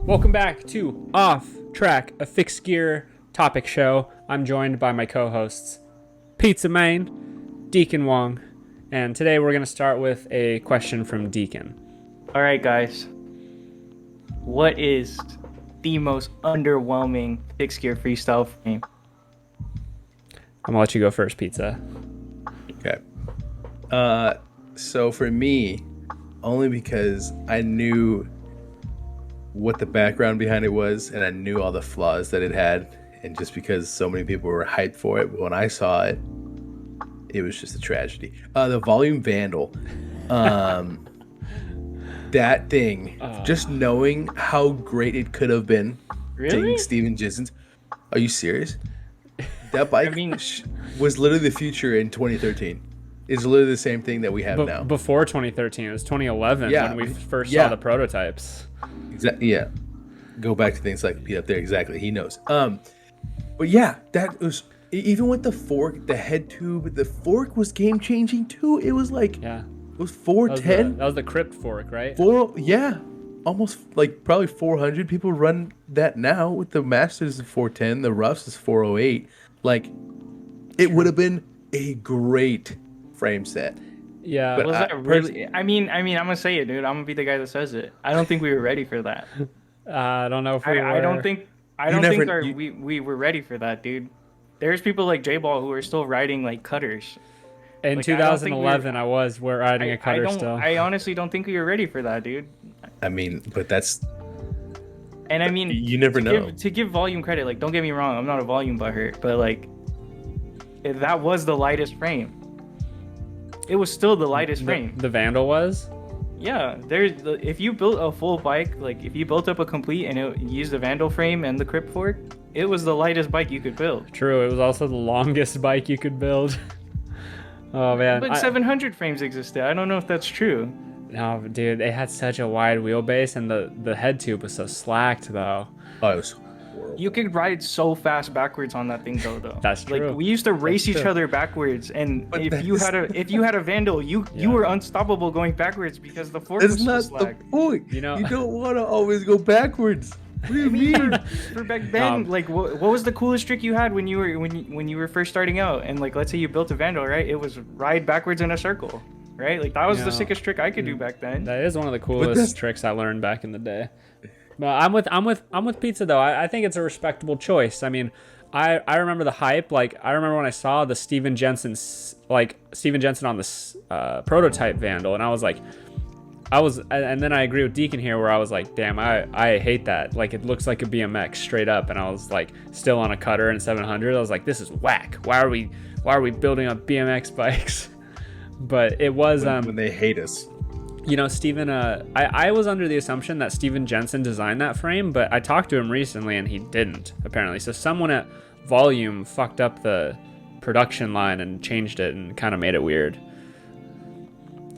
Welcome back to Off Track, a fixed gear topic show. I'm joined by my co-hosts, Pizza Main, Deacon Wong, and today we're going to start with a question from Deacon. All right, guys. What is the most underwhelming fixed gear freestyle frame? I'm going to let you go first, Pizza. Okay. So for me, only because I knew what the background behind it was and I knew all the flaws that it had, and just because so many people were hyped for it, but when I saw it, it was just a tragedy. The Volume Vandal. That thing, just knowing how great it could have been. Really? Taking Steven Jensen's. Are you serious? That bike was literally the future in 2013. It's literally the same thing that we have now. Before 2013, it was 2011 when we first saw the prototypes. Exactly. Yeah. Go back to things like up there. Exactly. He knows. But yeah, that was even with the fork, the head tube, the fork was game changing too. It was like it was 410. That was the crypt fork, right? Almost like probably 400 people run that now. With the Masters is 410, the Roughs is 408. Like, it would have been a great frame set. Yeah. But was that really? I mean, I'm gonna say it, dude. I'm gonna be the guy that says it. I don't think we were ready for that. I don't know if we were. I don't think we were ready for that, dude. There's people like J-Ball who are still riding like cutters. In 2011, I was riding a cutter still. I honestly don't think we were ready for that, dude. I mean, but that's. And I mean, you never know. To give volume credit, like, don't get me wrong, I'm not a volume butthurt, but like, that was the lightest frame. It was still the lightest frame. The Vandal was? Yeah, if you built a full bike, like if you built up a complete and it used the Vandal frame and the Crypt fork, it was the lightest bike you could build. True, it was also the longest bike you could build. Oh man. But 700 frames existed. I don't know if that's true. No, dude, they had such a wide wheelbase and the head tube was so slacked though. Oh, it was horrible. You could ride so fast backwards on that thing though. That's true. Like we used to race each other backwards, and if you had a Vandal, you were unstoppable going backwards because the fork was so slack. That's not the point. You don't want to always go backwards. What do you mean? For back then, like what was the coolest trick you had when you were first starting out? And like, let's say you built a Vandal, right? It was ride backwards in a circle, right? Like that was the sickest trick I could do back then. That is one of the coolest tricks I learned back in the day. But I'm with Pizza though. I think it's a respectable choice. I mean, I remember the hype. Like I remember when I saw the Steven Jensen on this prototype Vandal, and and then I agree with Deacon here where I was like, damn, I hate that. Like it looks like a BMX straight up, and I was like still on a cutter in 700. I was like, this is whack. Why are we building up BMX bikes? But it was when they hate us. You know, Steven, I was under the assumption that Steven Jensen designed that frame, but I talked to him recently and he didn't, apparently. So someone at Volume fucked up the production line and changed it and kind of made it weird.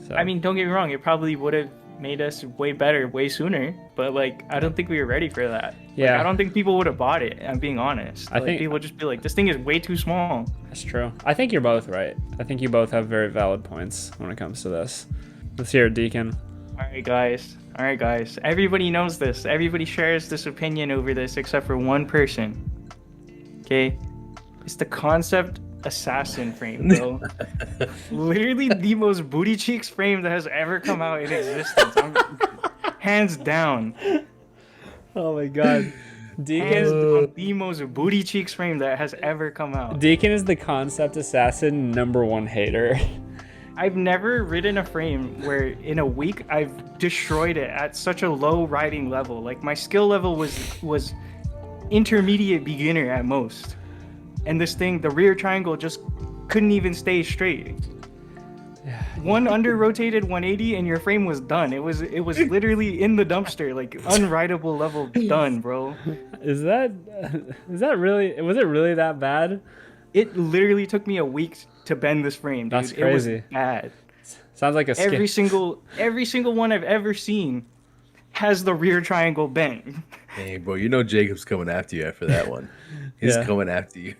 So. I mean, don't get me wrong, it probably would have made us way better way sooner, but like, I don't think we were ready for that. Yeah. Like, I don't think people would have bought it, I'm being honest. I think people would just be like, this thing is way too small. That's true. I think you're both right. I think you both have very valid points when it comes to this. Let's hear it, Deacon. All right, guys. Everybody knows this. Everybody shares this opinion over this except for one person. Okay? It's the concept assassin frame, bro. Literally the most booty cheeks frame that has ever come out in existence. Hands down. Oh my god. Deacon, the most booty cheeks frame that has ever come out. Deacon is the concept assassin #1 hater. I've never ridden a frame where in a week I've destroyed it at such a low riding level. Like my skill level was intermediate beginner at most. And this thing, the rear triangle just couldn't even stay straight. One under rotated 180 and your frame was done. It was literally in the dumpster, like unrideable level done, bro. Is that really, was it really that bad? It literally took me a week to bend this frame, dude. That's crazy. It was bad. Sounds like a every single one I've ever seen has the rear triangle bent. Hey, bro, you know Jacob's coming after you after that one. He's coming after you.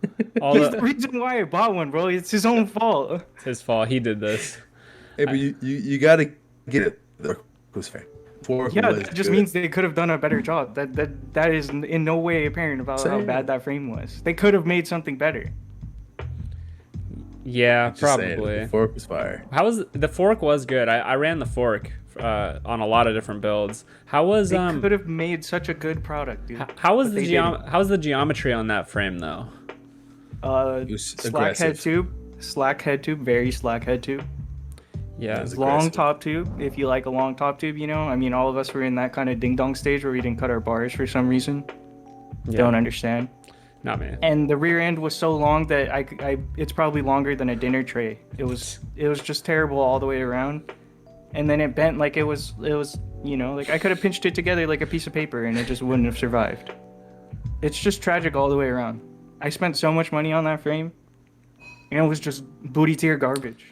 He's the reason why I bought one, bro. It's his own fault. It's his fault. He did this. Hey, but you gotta get it. It was fair. fork Yeah, was that just good. means they could have done a better job. That is in no way apparent about how Same. bad that frame was. They could have made something better. Yeah, Just saying, probably. the fork was fire. How was the fork was good. I ran the fork on a lot of different builds. How was They could have made such a good product, dude. how was but the they didn't. how was the geometry on that frame though? It was Slack head aggressive. tube, very slack head tube. Yeah. was Long aggressive. top tube, if you like a long top tube, you know. I mean, all of us were in that kind of ding dong stage where we didn't cut our bars for some reason. Yeah. Don't understand. Not me. And the rear end was so long that it's probably longer than a dinner tray. It was just terrible all the way around. And then it bent like it was you know, like I could have pinched it together like a piece of paper and it just wouldn't have survived. It's just tragic all the way around. I spent so much money on that frame and it was just booty tier garbage.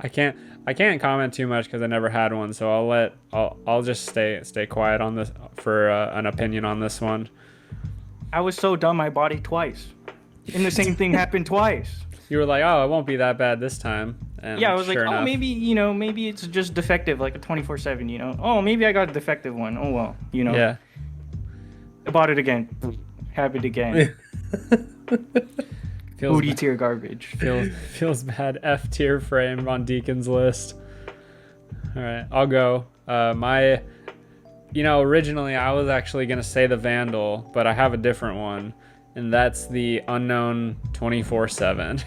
I can't comment too much because I never had one, so I'll just stay quiet on this for an opinion on this one. I was so dumb I bought it twice. And the same thing happened twice. You were like, oh, it won't be that bad this time. And Yeah, I was like, sure oh, enough, maybe, you know, maybe it's just defective, like a 24/7, you know. Oh, maybe I got a defective one. Oh, well, you know. Yeah. I bought it again. Happened again. Feels Booty bad. tier garbage. Feels bad. F tier frame on Deacon's list. All right, I'll go. Originally I was actually gonna say the Vandal, but I have a different one, and that's the Unknown 24/7.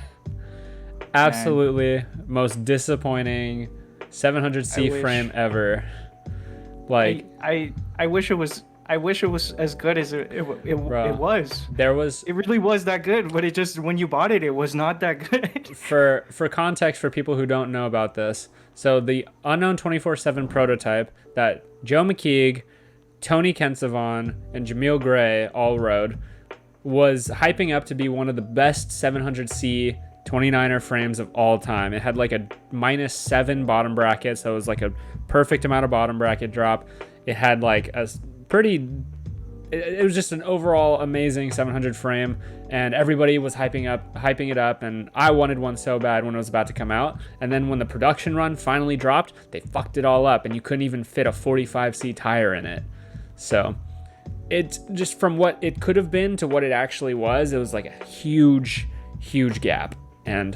Absolutely most disappointing 700C I wish- frame ever. Like I wish it was as good as it Bro. was. there was It really was that good, but it just when you bought it, it was not that good. for context for people who don't know about this, so the Unknown 24/7 prototype that Joe McKeague, Tony Kensavon, and Jameel Gray all rode was hyping up to be one of the best 700C 29er frames of all time. It had like a -7 bottom bracket, so it was like a perfect amount of bottom bracket drop. It had like a pretty it was just an overall amazing 700 frame, and everybody was hyping it up, and I wanted one so bad when it was about to come out. And then when the production run finally dropped, they fucked it all up, and you couldn't even fit a 45C tire in it. So it's just from what it could have been to what it actually was, it was like a huge gap, and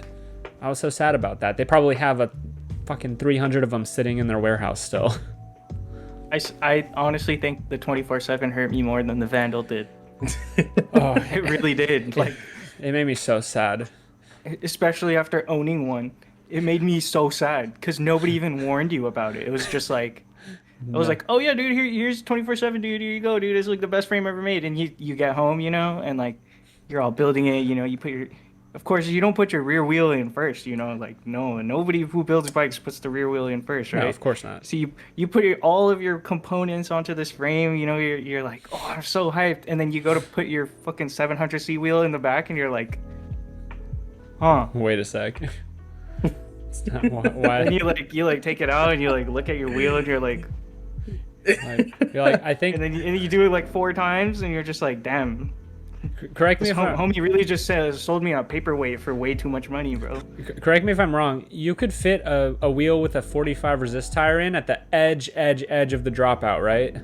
I was so sad about that. They probably have a fucking 300 of them sitting in their warehouse still. I honestly think the 24/7 hurt me more than the Vandal did. Oh, It really did. Like, it made me so sad. especially after owning one, it made me so sad because nobody even warned you about it. It was just like, I was like, oh yeah, dude, here's 24/7, dude. Here you go, dude. It's like the best frame ever made. And you get home, you know, and like you're all building it, you know. You put of course, you don't put your rear wheel in first, you know. Like nobody who builds bikes puts the rear wheel in first, right? No, of course not. So you put all of your components onto this frame, you know. You're like, oh, I'm so hyped, and then you go to put your fucking 700C wheel in the back, and you're like, huh. Wait a sec. It's not, why? And you take it out and you like look at your wheel and you're like, You're like, I think. and then you do it like 4 times and you're just like, damn. Correct me This if I'm, homie really just sold me a paperweight for way too much money, bro. correct me if I'm wrong. You could fit a wheel with a 45 resist tire in at the edge of the dropout, right?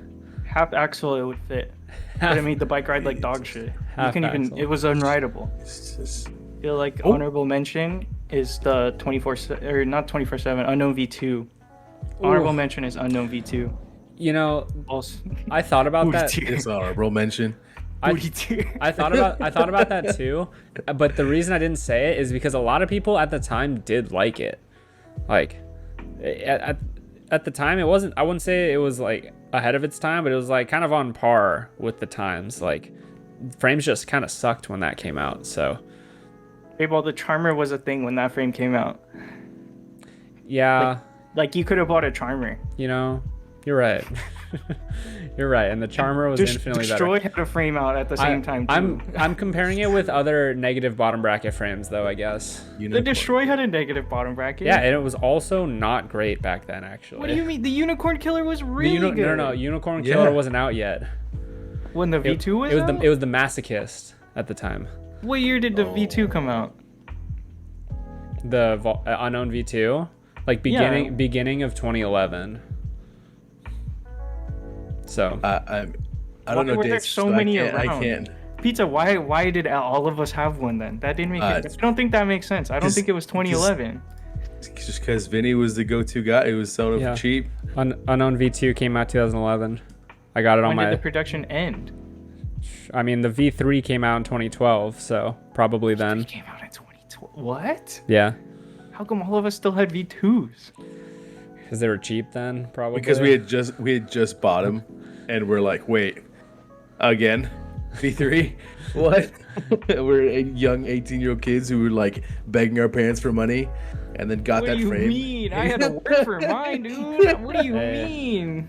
Half axle it would fit, but it made the bike ride like dog shit. Half axle. It was unrideable. It's just- I feel like honorable mention is the 24/7 Unknown V2. Honorable mention is Unknown V2. You know, Also, I thought about booty that. tier. it's an honorable mention. Booty tier. I thought about that too, but the reason I didn't say it is because a lot of people at the time did like it. Like at the time, it wasn't. I wouldn't say it was like ahead of its time, but it was like kind of on par with the times. Like frames just kind of sucked when that came out. So Well, the Charmer was a thing when that frame came out. yeah, Like you could have bought a Charmer. you know, you're right. You're right, and the Charmer was infinitely Destroy better. had a frame out at the same time too. I'm comparing it with other negative bottom bracket frames, though. I guess. The Unicorn. Destroy had a negative bottom bracket. Yeah, and it was also not great back then, actually. What do you mean? The Unicorn Killer was The really good. No, Unicorn Yeah. Killer wasn't out yet. When the V2 was out? It was the Masochist at the time. What year did the V2 come out? The Unknown V2, like beginning of 2011. So I don't know Why were there dates, so so many I around? can't. Pizza, why did all of us have one then? That didn't make sense. I don't think that makes sense. I don't think it was 2011. Just because Vinny was the go-to guy, he was selling it for cheap. Unknown V2 came out 2011. I got it on When my. did the production end? I mean, the V3 came out in 2012, so probably then. It came out in 2012. What? Yeah, How come all of us still had V2s? because they were cheap then, probably. Because we had just bought him, and we're like, wait, again, V3, what? We're young 18-year-old kids who were like begging our parents for money, and then got What that do you frame. mean? I had to work for mine, dude. What do you mean?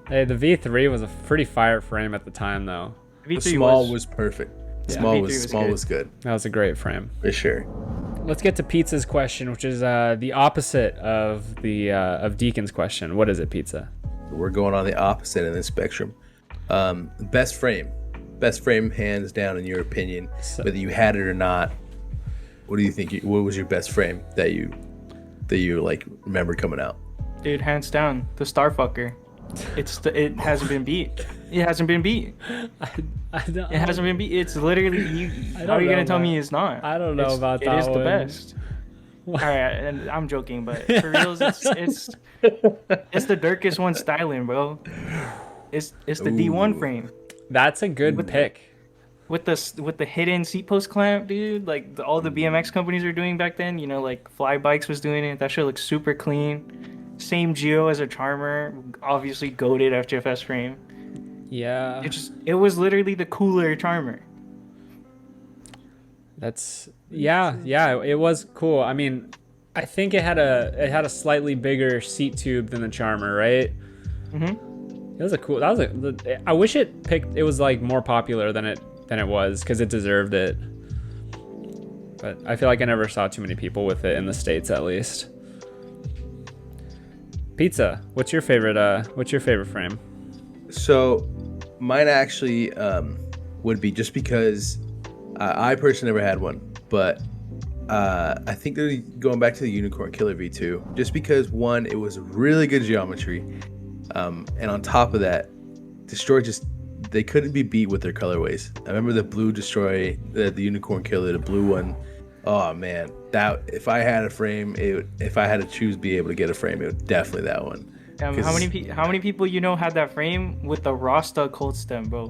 Hey, the V3 was a pretty fire frame at the time, though. The small was perfect. Small was good That was a great frame. for sure. Let's get to Pizza's question, which is the opposite of the of Deacon's question. What is it, Pizza? We're going on the opposite end of the spectrum. Best frame, hands down, in your opinion, whether you had it or not. What do you think? What was your best frame that you like remember coming out? Dude, hands down, the Starfucker. It hasn't been beat. It hasn't been beat. It hasn't been beat. It's literally how are you gonna tell me it's not? I don't know about that. It is the one. best. All right, and I'm joking, but for reals, it's the darkest one styling, bro. It's the D1 frame That's a good pick. with the hidden seat post clamp, dude. Like all the BMX companies were doing back then. You know, like Fly Bikes was doing it. That shit looks super clean. Same geo as a Charmer, obviously goated FGFS frame. Yeah. It was literally the cooler Charmer. That's yeah, it was cool. I mean, I think it had a slightly bigger seat tube than the Charmer, right? Mhm. It was a cool. I wish it was like more popular than it was, because it deserved it. But I feel like I never saw too many people with it in the States, at least. Pizza, what's your favorite frame? So, mine actually would be, just because I personally never had one, but I think they're going back to the Unicorn Killer V2, just because, one, it was really good geometry, and on top of that, Destroy they couldn't be beat with their colorways. I remember the blue Destroy, the Unicorn Killer, the blue one. Oh man, that if I had a frame, if I had to choose, be able to get a frame, it would definitely that one. How many people you know had that frame with the Rasta cold stem, bro?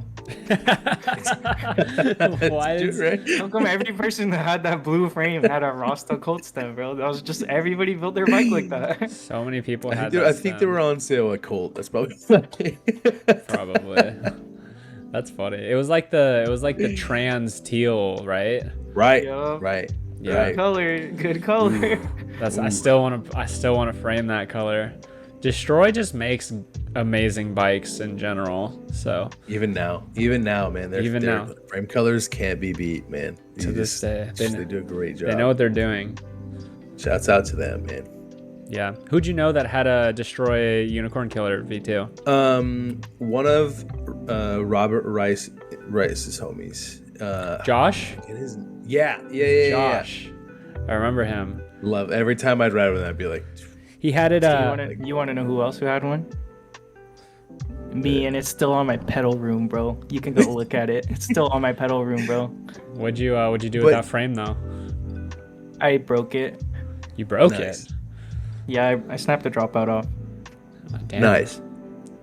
Why is Right? How come every person that had that blue frame had a Rasta cold stem, bro? That was just everybody built their bike like that. so many people had I think they were on sale at Colt. That's probably probably. That's funny. It was like the trans teal, right? right, Yup. right. Yeah. Right. Good color. That's I still want to frame that color. Destroy just makes amazing bikes in general. So Even now, man, their frame colors can't be beat, man. to this day, They do a great job. they know what they're doing. Shouts out to them, man. Yeah. Who'd you know that had a Destroy Unicorn Killer V2? One of Robert Rice's homies. Josh? It is. Yeah. Josh. I remember him. Love every time I'd ride with him, I'd be like, He had it. You want to know who else who had one? Me, and it's still on my pedal room, bro. You can go look at it. It's still on my pedal room, bro. What'd you do with that frame though? I broke it. You broke Nice. it. Yeah, I snapped the dropout off. Oh, damn. nice.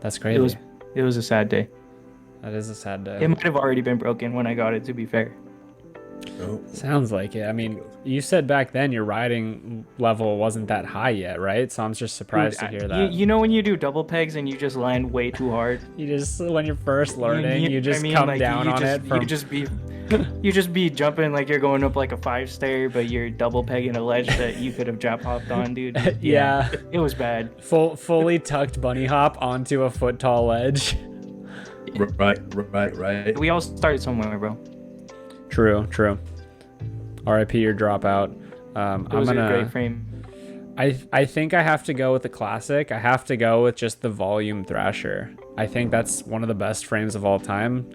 That's crazy. It was a sad day. That is a sad day. It might have already been broken when I got it, to be fair. Oh. Sounds like it. I mean, you said back then your riding level wasn't that high yet, right? So I'm just surprised to hear that. You know when you do double pegs and you just land way too hard? You just, when you're first learning, you just come like, down on it. You just be jumping like you're going up like a 5-stair, but you're double pegging a ledge that you could have drop hopped on, dude. Yeah. It was bad. Fully tucked bunny hop onto a foot tall ledge. Right. We all started somewhere, bro. True. RIP your dropout. It was a great frame. I think I have to go with the classic. I have to go with just the volume Thrasher. I think that's one of the best frames of all time.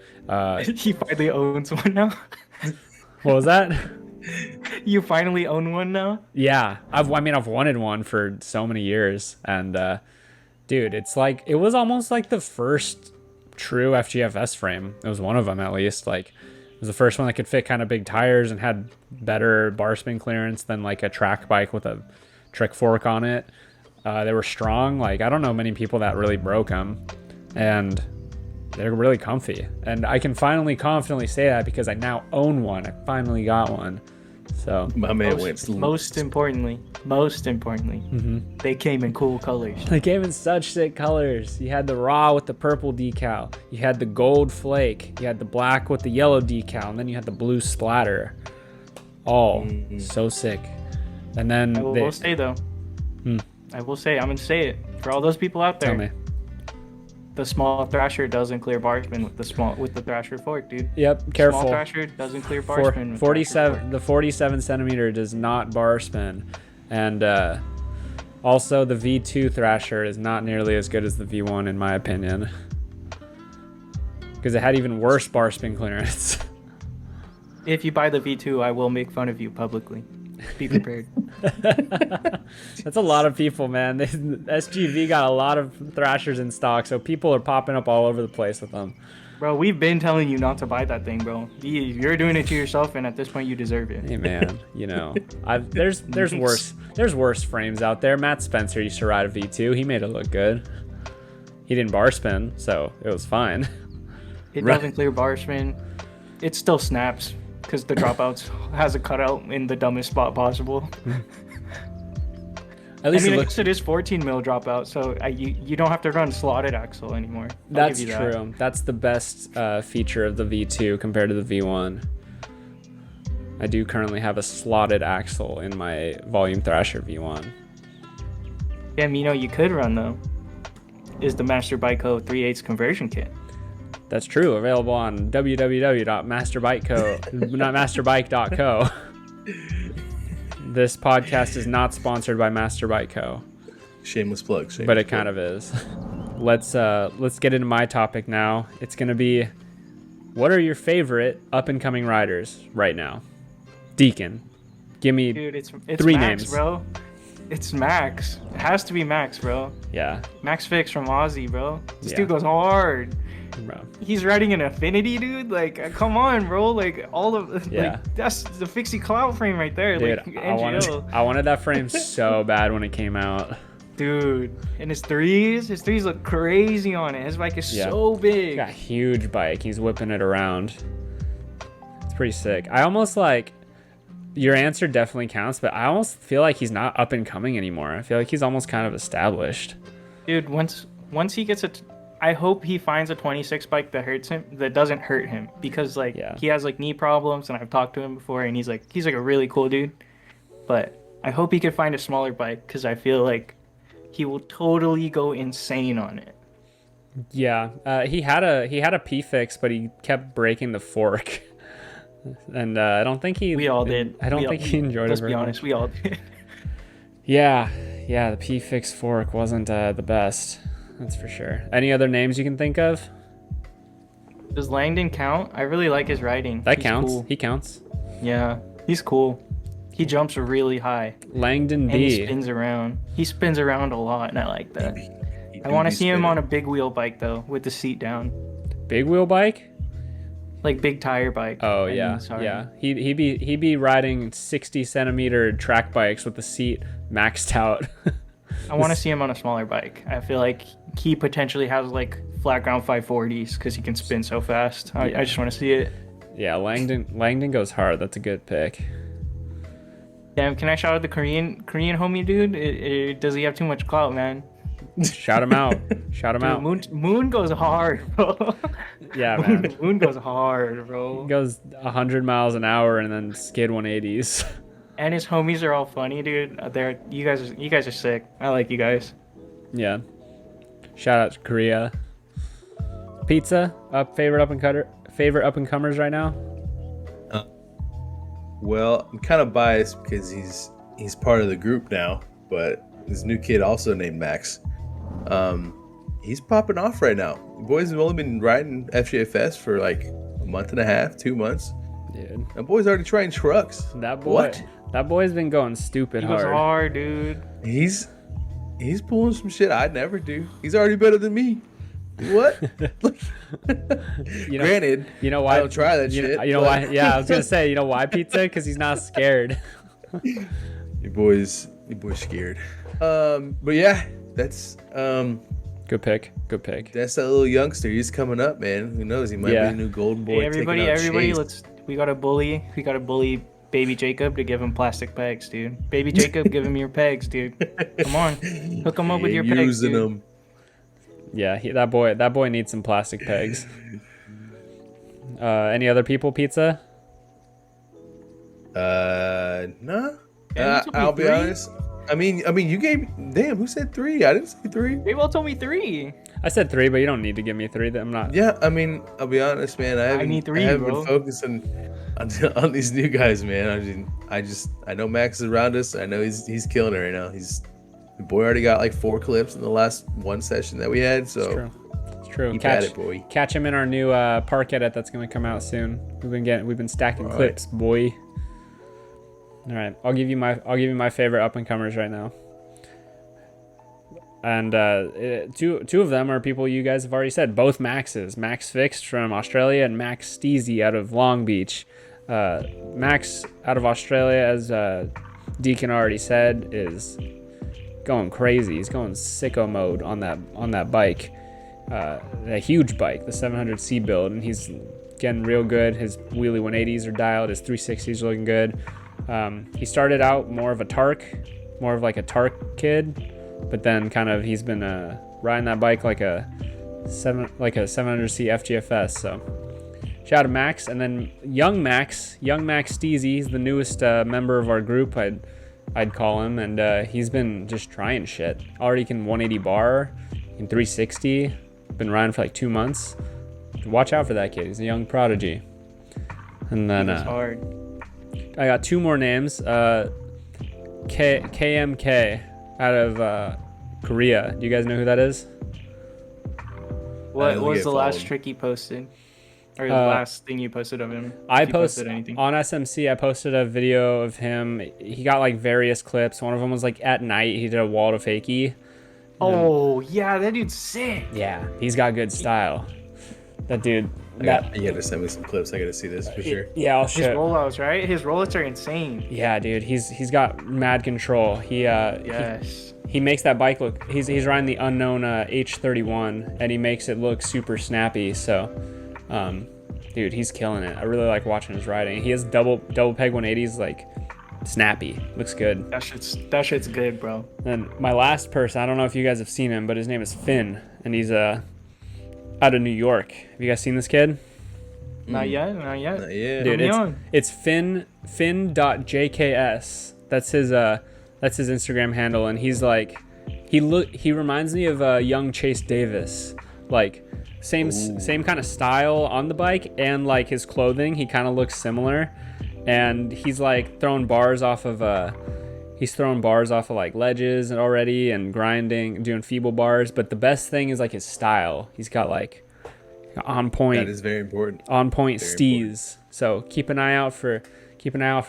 He finally owns one now. What was that? You finally own one now? Yeah, I've wanted one for so many years, and Dude, it's like it was almost like the first true FGFS frame. It was one of them at least. Like it was the first one that could fit kind of big tires and had better bar spin clearance than like a track bike with a trick fork on it. They were strong. Like I don't know many people that really broke them, and they're really comfy. And I can finally confidently say that because I now own one. I finally got one. So My man went most importantly, they came in cool colors. they came in such sick colors. You had the raw with the purple decal. You had the gold flake. You had the black with the yellow decal. And then you had the blue splatter. Oh, so sick. And then I will say though, I'm gonna say it for all those people out there. Tell me. The small Thrasher doesn't clear bar spin with the Thrasher fork, dude. Yep, careful. Small Thrasher doesn't clear bar spin. With 47, the 47 centimeter does not bar spin, and also the V2 Thrasher is not nearly as good as the V1 in my opinion, because it had even worse bar spin clearance. If you buy the V2, I will make fun of you publicly. Be prepared. That's a lot of people, man. SGV got a lot of Thrashers in stock, so people are popping up all over the place with them. Bro, we've been telling you not to buy that thing, bro. You're doing it to yourself, and at this point, you deserve it. Hey, man, you know, there's worse frames out there. Matt Spencer used to ride a V2. He made it look good. He didn't bar spin, so it was fine. It doesn't clear bar spin. It still snaps because the dropouts has a cutout in the dumbest spot possible. At least I guess it is 14 mil dropout, so you don't have to run slotted axle anymore. That's true. That's the best feature of the V2 compared to the V1. I do currently have a slotted axle in my Volume Thrasher V1. Yeah, you could run though. Is the Master Bikeco 3/8 conversion kit. That's true. Available on www.masterbike.co. This podcast is not sponsored by Master Bike Co. Shameless plug. But it kind of is. Let's get into my topic now. It's gonna be, what are your favorite up and coming riders right now? Deacon, give me it's three Max, names, bro. It's Max. It has to be Max, bro. Yeah. Max Fix from Aussie, bro. This Yeah. dude goes hard. Bro. He's riding an Affinity, dude. Like, come on, bro. Like, all of Yeah. that's the Fixie Cloud frame right there. Dude, like, I wanted that frame so bad when it came out. Dude, and his threes look crazy on it. His bike is so big. He's got a huge bike. He's whipping it around. It's pretty sick. I almost like, your answer definitely counts, but I almost feel like he's not up and coming anymore. I feel like he's almost kind of established. Dude, once he gets I hope he finds a 26 bike that doesn't hurt him, because he has like knee problems, and I've talked to him before, and he's like a really cool dude. But I hope he could find a smaller bike, because I feel like he will totally go insane on it. Yeah, he had a P fix, but he kept breaking the fork, and I don't think he. We all did. I don't think he enjoyed it. Let's be honest, we all did. Yeah, the P fix fork wasn't the best. That's for sure. Any other names you can think of? Does Langdon count? I really like his riding. He's counts. Cool. He counts. Yeah, he's cool. He jumps really high. Langdon B. And he spins around. He spins around a lot, and I like that. I want to see him on a big wheel bike though, with the seat down. Big wheel bike? Like big tire bike. Oh yeah, yeah. He'd be riding 60 centimeter track bikes with the seat maxed out. I want to see him on a smaller bike. I feel like he potentially has like flat ground 540s because he can spin so fast. I just want to see it. Yeah, Langdon goes hard. That's a good pick. Damn, can I shout out the Korean homie dude? Does he have too much clout, man? Shout him out. Shout him out. Moon goes hard, bro. Yeah, man. Moon goes hard, bro. He goes 100 miles an hour and then skid 180s. And his homies are all funny, dude. You guys are sick. I like you guys. Yeah. Shout out to Korea. Pizza, favorite up and comers right now? Well, I'm kind of biased because he's part of the group now, but this new kid also named Max. He's popping off right now. The boys have only been riding FJFS for like a month and a half, 2 months. Dude. That boy's already trying trucks. That boy's been going stupid he hard. He goes hard, dude. He's He's pulling some shit I'd never do. He's already better than me. What? Granted, you know why? I don't try that shit. You know why? Yeah, I was gonna say, you know why, Pizza? Because he's not scared. Your boy's scared. But yeah, that's good pick. Good pick. That's that little youngster. He's coming up, man. Who knows? He might be a new golden boy. Hey, everybody, we gotta bully baby Jacob to give him plastic pegs, dude. Baby Jacob, give him your pegs, dude. Come on, hook him up with your pegs, using dude. them. Yeah, that boy needs some plastic pegs. Any other people, Pizza? No. Yeah, I'll be honest. I mean, you gave. Damn, who said 3? I didn't say 3. They all told me 3. I said 3, but you don't need to give me 3. I'm not. Yeah, I mean, I'll be honest, man. I haven't been focusing on these new guys, man. I know Max is around us. I know he's killing it right now. The boy already got like 4 clips in the last one session that we had. So it's true. Keep at it, boy. Catch him in our new park edit that's gonna come out soon. We've been stacking clips, boy. All right, I'll give you my favorite up and comers right now. And two of them are people you guys have already said. Both Maxes. Max Fixed from Australia and Max Steezy out of Long Beach. Max out of Australia, as Deacon already said, is going crazy. He's going sicko mode on that bike. A huge bike, the 700C build, and he's getting real good. His wheelie 180s are dialed. His 360s are looking good. He started out more of a Tark kid, but then kind of he's been riding that bike like a 700C FGFS. So shout out to Max, and then young Max Steezy. He's the newest member of our group. I'd call him, and he's been just trying shit. Already can 180 bar, in 360. Been riding for like 2 months. Watch out for that kid. He's a young prodigy. And then hard. I got 2 more names. KMK out of Korea. Do you guys know who that is? What was the last trick he posted? Or the last thing you posted of him? I posted anything on SMC. I posted a video of him. He got like various clips. One of them was like at night. He did a wall to fakie. Oh yeah, that dude's sick. Yeah, he's got good style. That dude. You gotta send me some clips. I gotta see this for sure. Yeah, I'll show. His rollouts, right? His rollouts are insane. Yeah, dude. He's got mad control. Yes. He makes that bike look. He's riding the unknown H31, and he makes it look super snappy. So, dude, he's killing it. I really like watching his riding. He has double peg 180s, like snappy. Looks good. That shit's good, bro. Then my last person, I don't know if you guys have seen him, but his name is Finn, and he's out of New York. Have you guys seen this kid? Not yet. Dude, it's Finn.jks. That's his Instagram handle, and he's like, he reminds me of young Chase Davis, like same kind of style on the bike, and like his clothing, he kind of looks similar, and he's like throwing bars off of like ledges and already, and grinding, doing feeble bars. But the best thing is like his style. He's got like on point. That is very important. On point steez. So keep an eye out for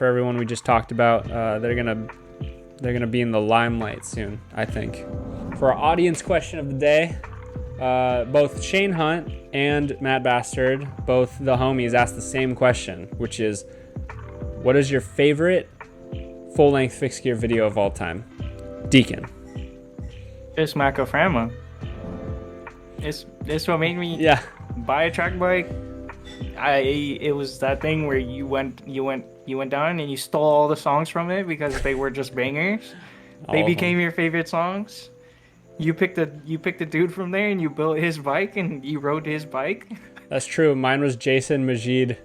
everyone we just talked about. They're gonna be in the limelight soon, I think. For our audience question of the day, both Shane Hunt and Matt Bastard, both the homies, asked the same question, which is, what is your favorite full-length fixed gear video of all time? Deacon. It's Macoframa. It's what made me buy a track bike. It was that thing where you went down and you stole all the songs from it because they were just bangers. They became your favorite songs. You picked a dude from there and you built his bike and you rode his bike. That's true. Mine was Jason Majid.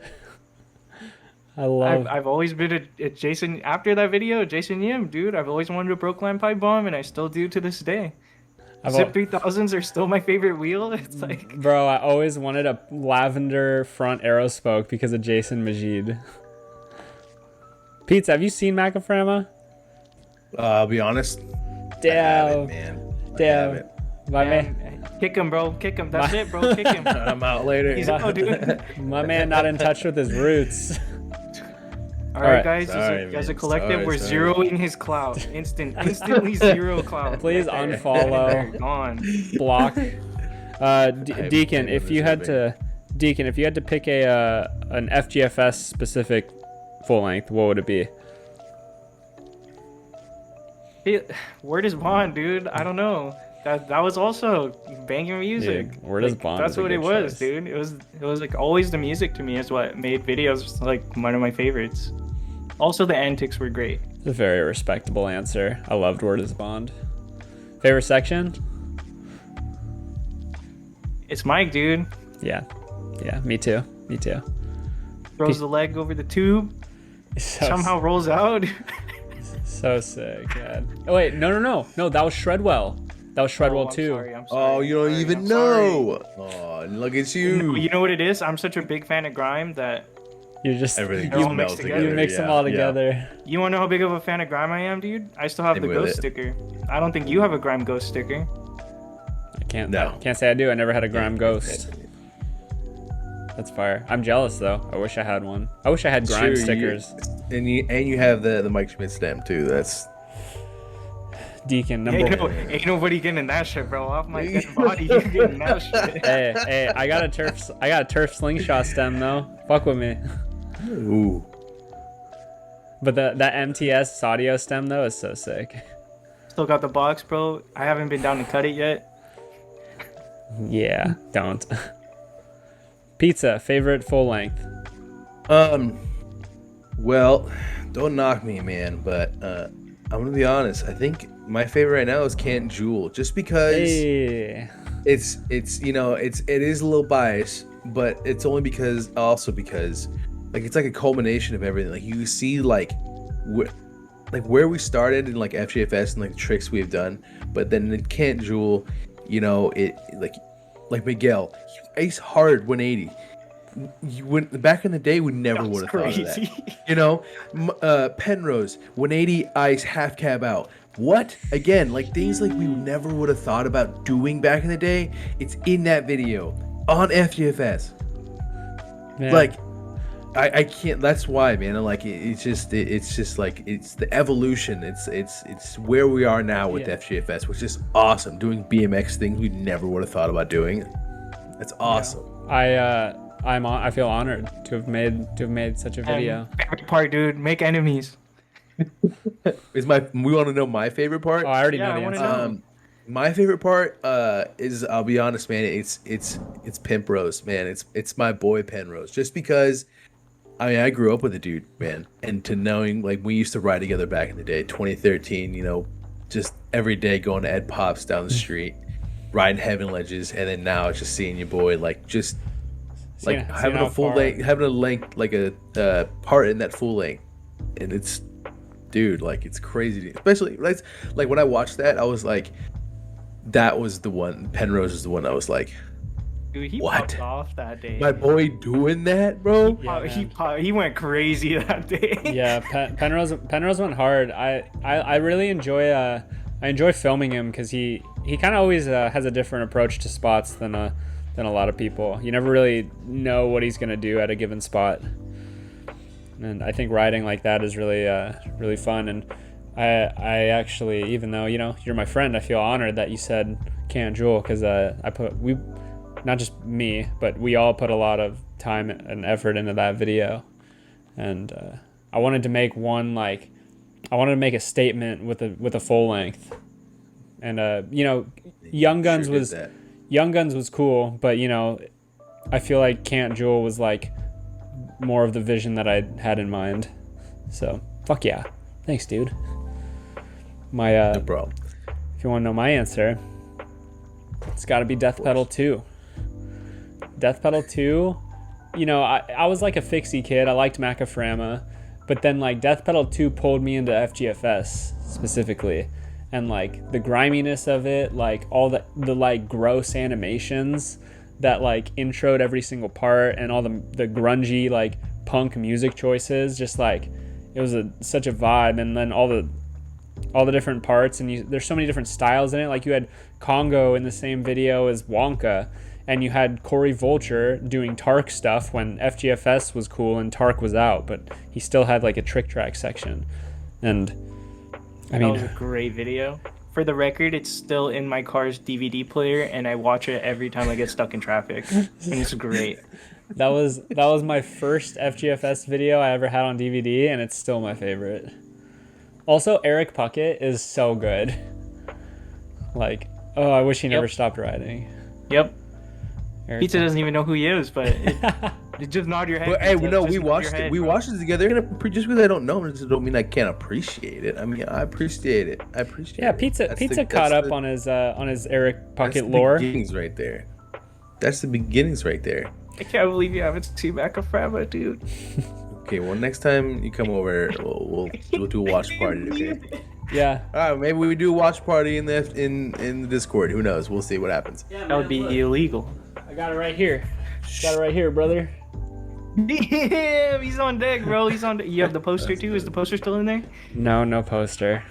I've always been a Jason. After that video, Jason Yim, dude. I've always wanted a Brookline pipe bomb, and I still do to this day. Zip 3000s are still my favorite wheel. It's like, bro, I always wanted a lavender front arrow spoke because of Jason Majid. Pizza, have you seen Macoframa? I'll be honest. Damn, man. My man, kick him, bro. Kick him. That's it, bro. Kick him. I'm out later. He's out, dude. My man, not in touch with his roots. All right, right. guys, Sorry, as a man. collective, we're Sorry. zeroing his clout. Instantly zero clout. Please Right there. unfollow, Gone. block. Deacon, him if on you this had ribbon. to pick an FGFS specific full length, what would it be? Word is bond, dude. I don't know. That was also banging music. Dude, Word is Bond That's is a what it good was, choice. dude. It was like always the music to me is what made videos like one of my favorites. Also, the antics were great. It's a very respectable answer. I loved Word is Bond. Favorite section? It's Mike, dude. Yeah, me too. Throws the leg over the tube, So, somehow rolls out. so sick, man. Oh wait, no, that was Shredwell. That was Shredwell Oh, I'm too. sorry, I'm Oh, sorry, you don't I'm even sorry. know. Oh, look at you. You know what it is? I'm such a big fan of grime that You just Everything They're all just mixed melts together. together. you mix them yeah, all yeah. together. you want to know how big of a fan of grime I am, dude? I still have Same the with ghost it. sticker. I don't think you have a grime ghost sticker. I can't No. say I do. I never had a Grime Ghost. That's fire. I'm jealous though. I wish I had one. I wish I had Grime Sure, stickers. And you have the Mike Schmidt stamp too. That's Deacon Ain't, number. ain't nobody getting that shit, bro. Off my dead body, you're getting that shit. Hey, I got a turf slingshot stem though. Fuck with me. ooh. But that MTS audio stem though is so sick. Still got the box, bro. I haven't been down to cut it yet. Yeah, don't. Pizza, favorite full length. Well, don't knock me, man, but I'm gonna be honest. I think my favorite right now is Can't Jewel, just because Hey. it's it is a little biased, but it's only because like it's like a culmination of everything. Like you see like where we started in like FGFS and like the tricks we've done, but then in Can't Jewel, it like Miguel, he ace hard 180. Back in the day, we never would have thought of that. Penrose 180 ice half cab out. What? Again, like things like we never would have thought about doing back in the day. It's in that video on FGFS. Man. Like, I can't. That's why, man. Like it's just like it's the evolution. It's where we are now with Yeah. FGFS, which is awesome. Doing BMX things we never would have thought about doing. That's awesome. I feel honored to have made such a video. Favorite part, dude. Make enemies. We want to know my favorite part. Oh, I already Yeah, know I the wanna answer. know. My favorite part is, I'll be honest, man. It's Pimp Rose, man. It's my boy Penrose. Just because, I grew up with a dude, man, and to knowing like we used to ride together back in the day, 2013. Just every day going to Ed Pop's down the street, riding Heaven Ledges, and then now it's just seeing your boy like just like Seeing having how a full far- length, having a length like a part in that full length, and it's. Dude, like it's crazy. Especially like when I watched that, I was like, that was the one. Penrose is the one I was like, Dude, he What? popped off that day. my boy doing that, bro. Yeah, man. He went crazy that day. Yeah, Penrose went hard. I really enjoy filming him because he kind of always has a different approach to spots than a lot of people. You never really know what he's gonna do at a given spot, and I think riding like that is really fun. And I actually, even though you're my friend, I feel honored that you said Can't Jewel because not just me, but we all put a lot of time and effort into that video. And I wanted to make a statement with a full length. And Young Guns Sure did was that. Young Guns was cool, but I feel like Can't Jewel was like more of the vision that I had in mind. So fuck yeah, thanks, dude. My No problem. if you want to know my answer, it's got to be Death Pedal 2. Death Pedal 2, I was like a fixie kid. I liked Macaframa, but then like Death Pedal 2 pulled me into FGFS specifically. And like the griminess of it, like all the like gross animations that like introed every single part, and all the grungy like punk music choices, just like it was such a vibe. And then all the different parts, and there's so many different styles in it. Like you had Congo in the same video as Wonka, and you had Corey Vulture doing Tark stuff when FGFS was cool and Tark was out, but he still had like a trick track section. And I mean, that was a great video. For the record, it's still in my car's DVD player, and I watch it every time I get stuck in traffic, and it's great. that was my first FGFS video I ever had on DVD, and it's still my favorite. Also, Eric Puckett is so good. Like, oh, I wish he never stopped riding. Yep. Eric Pizza doesn't even know who he is, but it just nod your head. But hey, Pizza. no, Just we nod watched your head, it. We bro. watched it together. Just because I don't know him, don't mean I can't appreciate it. I mean, I appreciate it. Yeah, Pizza caught up on his Eric Puckett lore. That's the beginnings right there. That's the beginnings right there. I can't believe you haven't seen Macaframa, dude. Okay, well, next time you come over, we'll do a watch party. Okay. Yeah. All right, maybe we do a watch party in the Discord. Who knows? We'll see what happens. Yeah, That would be illegal. I got it right here. Got it right here, brother. Damn, he's on deck, bro. He's on. You have the poster too. Is the poster still in there? No poster.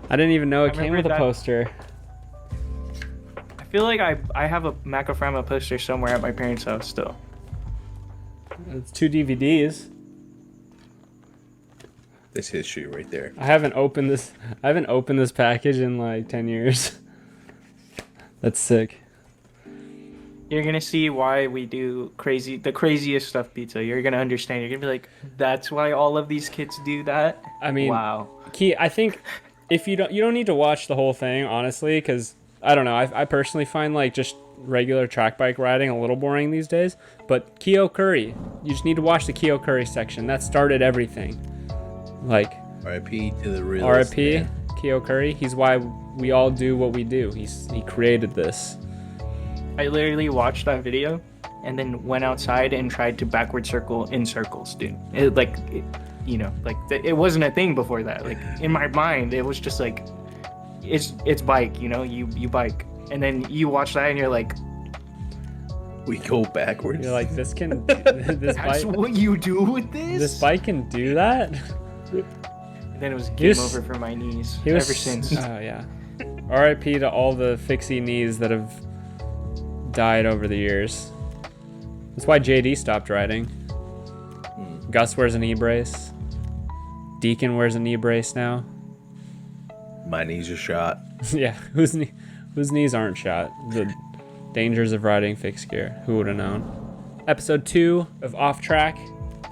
I didn't even know it came with a poster. I feel like I have a Macaframa poster somewhere at my parents' house still. It's 2 DVDs. That's history right there. I haven't opened this package in like 10 years. That's sick. You're gonna see why we do the craziest stuff, Pizza. You're gonna understand. You're gonna be like, that's why all of these kids do that. I mean, wow. Key, I think if you don't need to watch the whole thing, honestly, because I don't know. I personally find like just regular track bike riding a little boring these days. But Keo Curry, you just need to watch the Keo Curry section. That started everything. Like R.I.P. to the real. R.I.P. Keo Curry. He's why we all do what we do. He created this. I literally watched that video and then went outside and tried to backward circle in circles, dude. It wasn't a thing before that. Like in my mind, it was just like, it's bike, you bike, and then you watch that and you're like, We go backwards. You're like, this that's bike. what you do with this? This bike can do that. And then it was game over for my knees ever since. Oh yeah. R.I.P. to all the fixie knees that have died over the years. That's why JD stopped riding. Gus wears a knee brace. Deacon wears a knee brace now. My knees are shot. Yeah, whose knees aren't shot? The dangers of riding fixed gear. Who would have known? Episode 2 of Off Track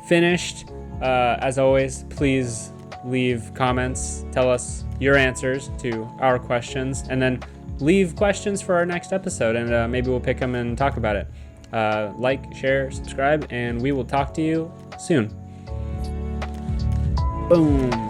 finished. As always, please leave comments. Tell us your answers to our questions, and then leave questions for our next episode, and maybe we'll pick them and talk about it. Like, share, subscribe, and we will talk to you soon. Boom.